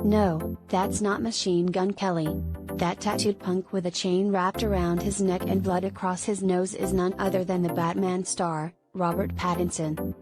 No, that's not Machine Gun Kelly. That tattooed punk with a chain wrapped around his neck and blood across his nose is none other than the Batman star, Robert Pattinson.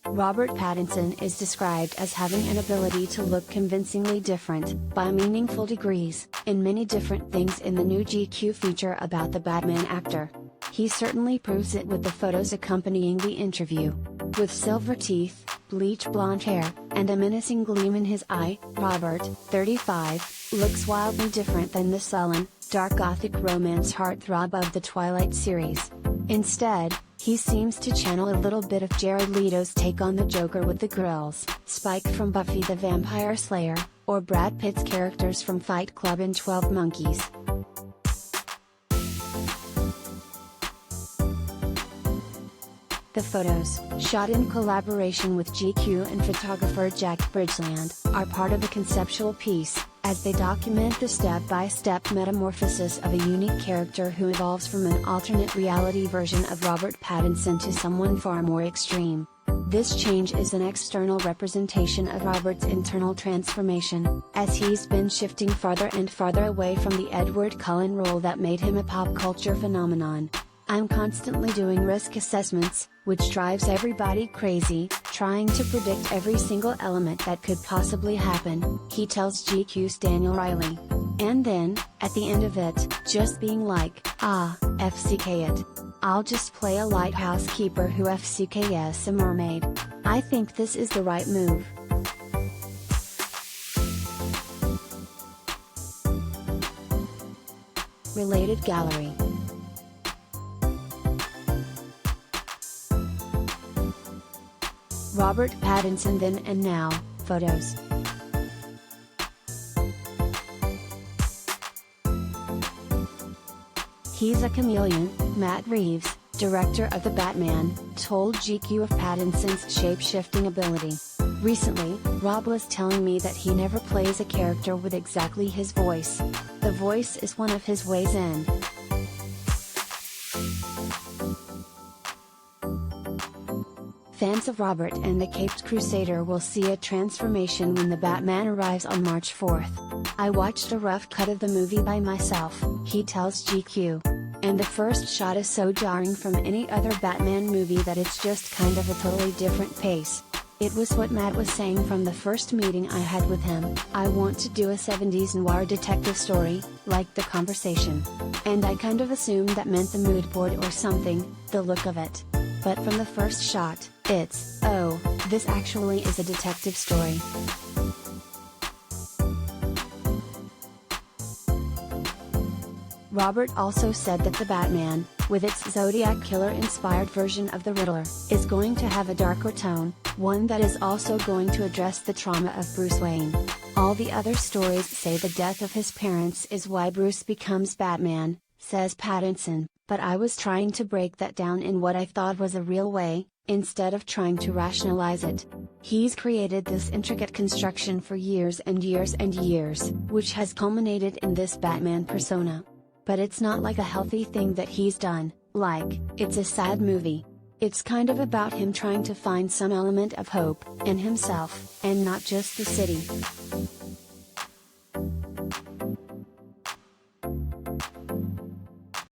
Robert Pattinson is described as having an ability to look convincingly different, by meaningful degrees, in many different things in the new GQ feature about the Batman actor. He certainly proves it with the photos accompanying the interview. With silver teeth, bleach-blonde hair, and a menacing gleam in his eye, Robert, 35, looks wildly different than the sullen, dark gothic romance heartthrob of the Twilight series. Instead, he seems to channel a little bit of Jared Leto's take on the Joker with the grills, Spike from Buffy the Vampire Slayer, or Brad Pitt's characters from Fight Club and 12 Monkeys. The photos, shot in collaboration with GQ and photographer Jack Bridgeland, are part of a conceptual piece, as they document the step-by-step metamorphosis of a unique character who evolves from an alternate reality version of Robert Pattinson to someone far more extreme. This change is an external representation of Robert's internal transformation, as he's been shifting farther and farther away from the Edward Cullen role that made him a pop culture phenomenon. I'm constantly doing risk assessments, which drives everybody crazy, trying to predict every single element that could possibly happen, he tells GQ's Daniel Riley. And then, at the end of it, just being like, FCK it. I'll just play a lighthouse keeper who FCKs a mermaid. I think this is the right move. Related gallery. Robert Pattinson then and now, photos. He's a chameleon, Matt Reeves, director of The Batman, told GQ of Pattinson's shape-shifting ability. Recently, Rob was telling me that he never plays a character with exactly his voice. The voice is one of his ways in. Fans of Robert and the Caped Crusader will see a transformation when the Batman arrives on March 4th. I watched a rough cut of the movie by myself, he tells GQ. And the first shot is so jarring from any other Batman movie that it's just kind of a totally different pace. It was what Matt was saying from the first meeting I had with him. I want to do a 70s noir detective story, like The Conversation. And I kind of assumed that meant the mood board or something, the look of it. But from the first shot, it's, oh, this actually is a detective story. Robert also said that the Batman, with its Zodiac Killer-inspired version of the Riddler, is going to have a darker tone, one that is also going to address the trauma of Bruce Wayne. All the other stories say the death of his parents is why Bruce becomes Batman, says Pattinson, but I was trying to break that down in what I thought was a real way, instead of trying to rationalize it. He's created this intricate construction for years and years and years, which has culminated in this Batman persona. But it's not like a healthy thing that he's done, like, it's a sad movie. It's kind of about him trying to find some element of hope, in himself, and not just the city.